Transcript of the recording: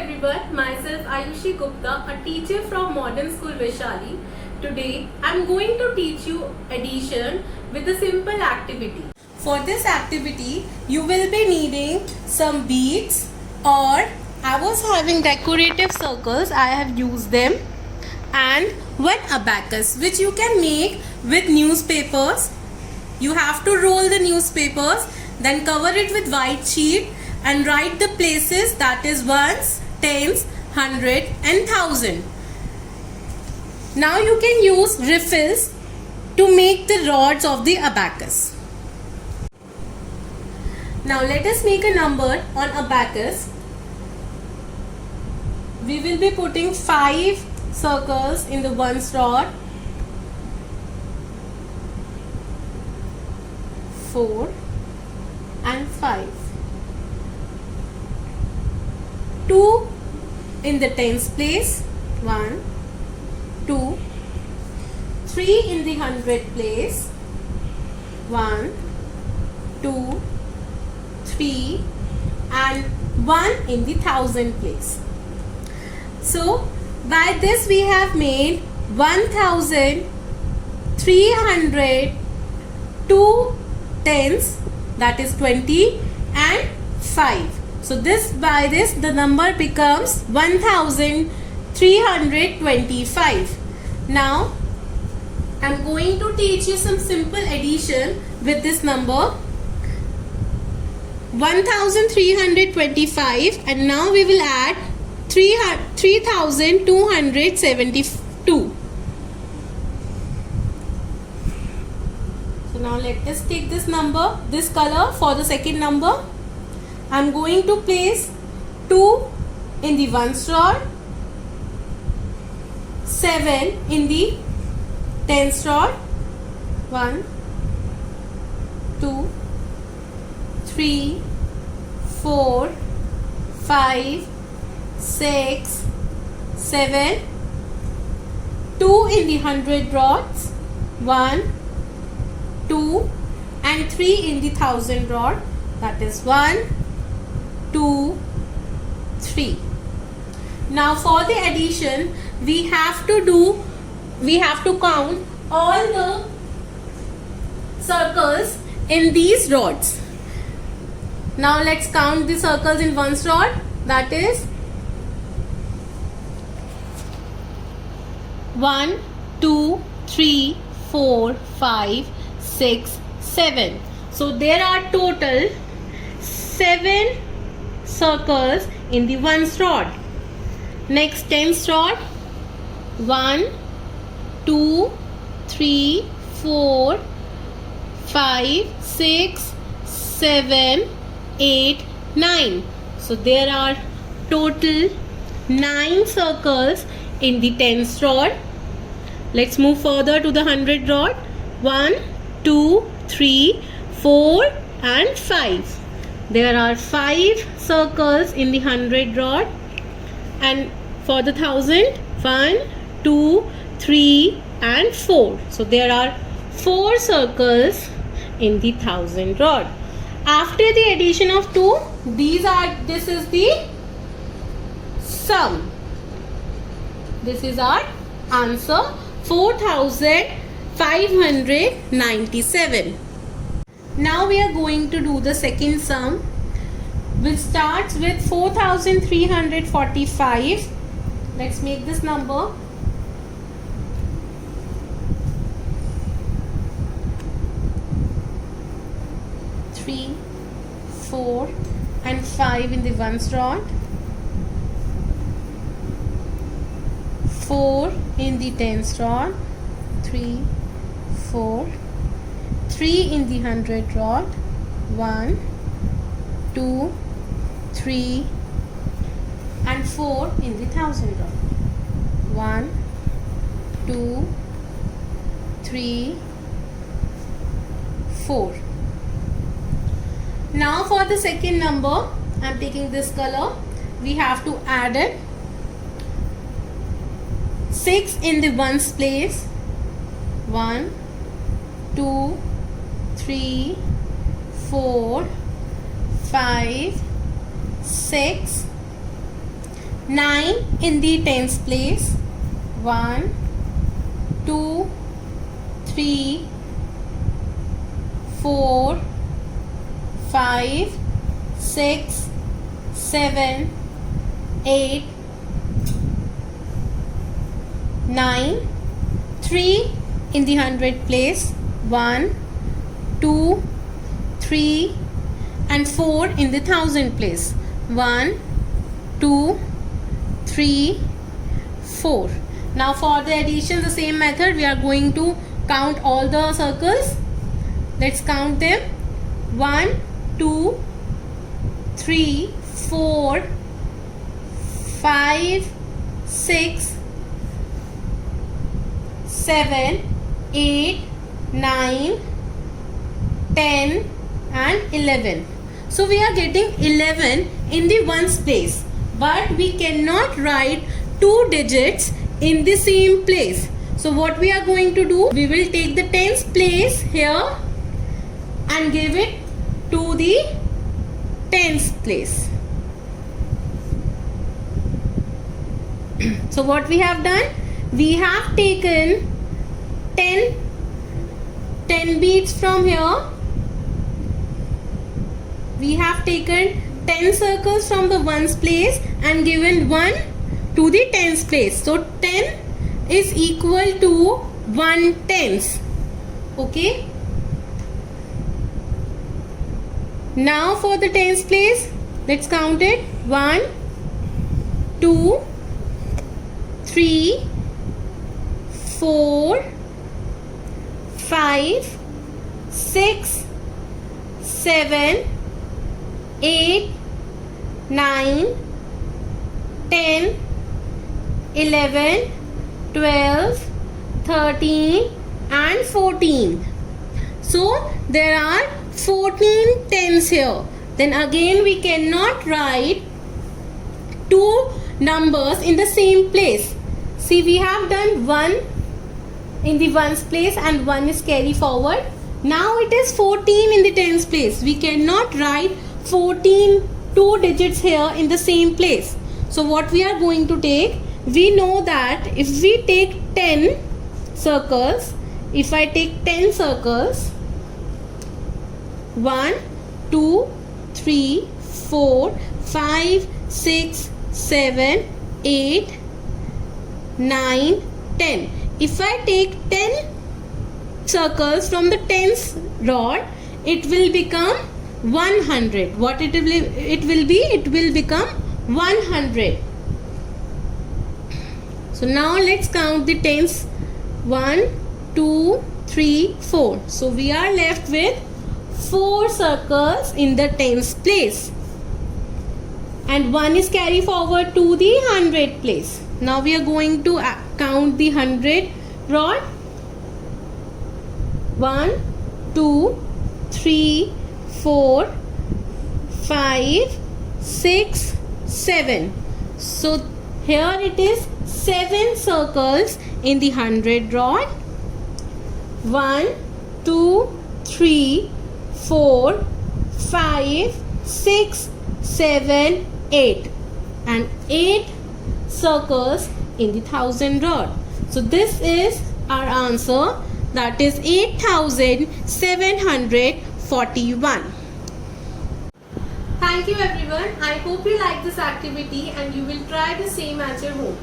everyone, myself Ayushi Gupta, a teacher from Modern School Vaishali. Today I am going to teach you addition with a simple activity. For this activity, you will be needing some beads, or I was having decorative circles, I have used them, and one abacus which you can make with newspapers. You have to roll the newspapers, then cover it with white sheet and write the places, that is ones, tens, hundred and thousand. Now you can use riffles to make the rods of the abacus. Now let us make a number on abacus. We will be putting 5 circles in the ones rod, 4 and 5, 2 in the tens place, 1, 2, 3 in the hundred place, 1, 2, 3 and 1 in the thousand place. So by this we have made 1,302 tens, that is 20 and 5. So by this the number becomes 1,325. Now I am going to teach you some simple addition with this number 1,325, and now we will add 3,272. So now let us take this number, this color for the second number. I am going to place 2 in the ones rod, 7 in the tens rod, 1, 2, 3, 4, 5, 6, 7, 2 in the hundred rods, 1, 2 and 3 in the thousand rod, that is 1, 2, 3. Now for the addition we have to count all the circles in these rods. Now let's count the circles in ones rod, that is 1, 2, 3, 4, 5, 6, 7. So there are total 7 circles in the ones rod. Next tens rod, 1, 2, 3, 4, 5, 6, 7, 8, 9. So there are total 9 circles in the tens rod. Let's move further to the hundred rod. 1, 2, 3, 4 and 5. There are 5 circles in the hundred rod, and for the thousand, 1, 2, 3 and 4. So there are 4 circles in the thousand rod. After the addition of 2, this is the sum. This is our answer, 4,597. Now we are going to do the second sum, which starts with 4,345. Let's make this number. Three, 4 and 5 in the ones rod, 4 in the tens rod, 3, 4, 3 in the hundred rod, 1, 2, 3 and 4 in the thousand rod, 1, 2, 3, 4. Now for the second number, I am taking this color. We have to add it. 6 in the ones place, 1, 2, 3, 4, 5, 6, 9 in the tens place. 1, 2, 3, 4, 5, 6, 7, 8, 9. 3 in the hundred place. 1, 2, 3 and 4 in the thousand place. 1, 2, 3, 4. Now for the addition, the same method, we are going to count all the circles. Let's count them. 1, 2, 3, 4, 5, 6, 7, 8, 9, 10 and 11. So we are getting 11 in the ones place, but we cannot write 2 digits in the same place. So what we are going to do, we will take the tens place here and give it to the tens place. So what we have done, we have taken 10 beads from here. We have taken 10 circles from the ones place and given 1 to the tens place. So 10 is equal to 1 tens. Okay. Now for the tens place, let's count it. 1, 2, 3, 4, 5, 6, 7, 8, 9, 10, 11, 12, 13 and 14. So there are 14 tens here. Then again we cannot write 2 numbers in the same place. See, we have done 1 in the ones place and 1 is carry forward. Now it is 14 in the tens place. We cannot write 14 2 digits here in the same place. So what we are going to take, we know that if we take 10 circles, if I take 10 circles, 1, 2, 3, 4, 5, 6, 7, 8, 9, 10. If I take 10 circles from the tens rod, it will become 100. What it will be? It will become 100. So now let's count the tens. 1, 2, 3, 4. So we are left with 4 circles in the tens place. And 1 is carry forward to the 100 place. Now we are going to count the 100 rod. 1, 2, 3, 4, 5, 6, 7. So here it is 7 circles in the 100 rod. 1, 2, 3, 4, 5, 6, 7, 8 and 8 circles in the 1000 rod. So this is our answer, that is 8741. Thank you everyone. I hope you like this activity and you will try the same at your home.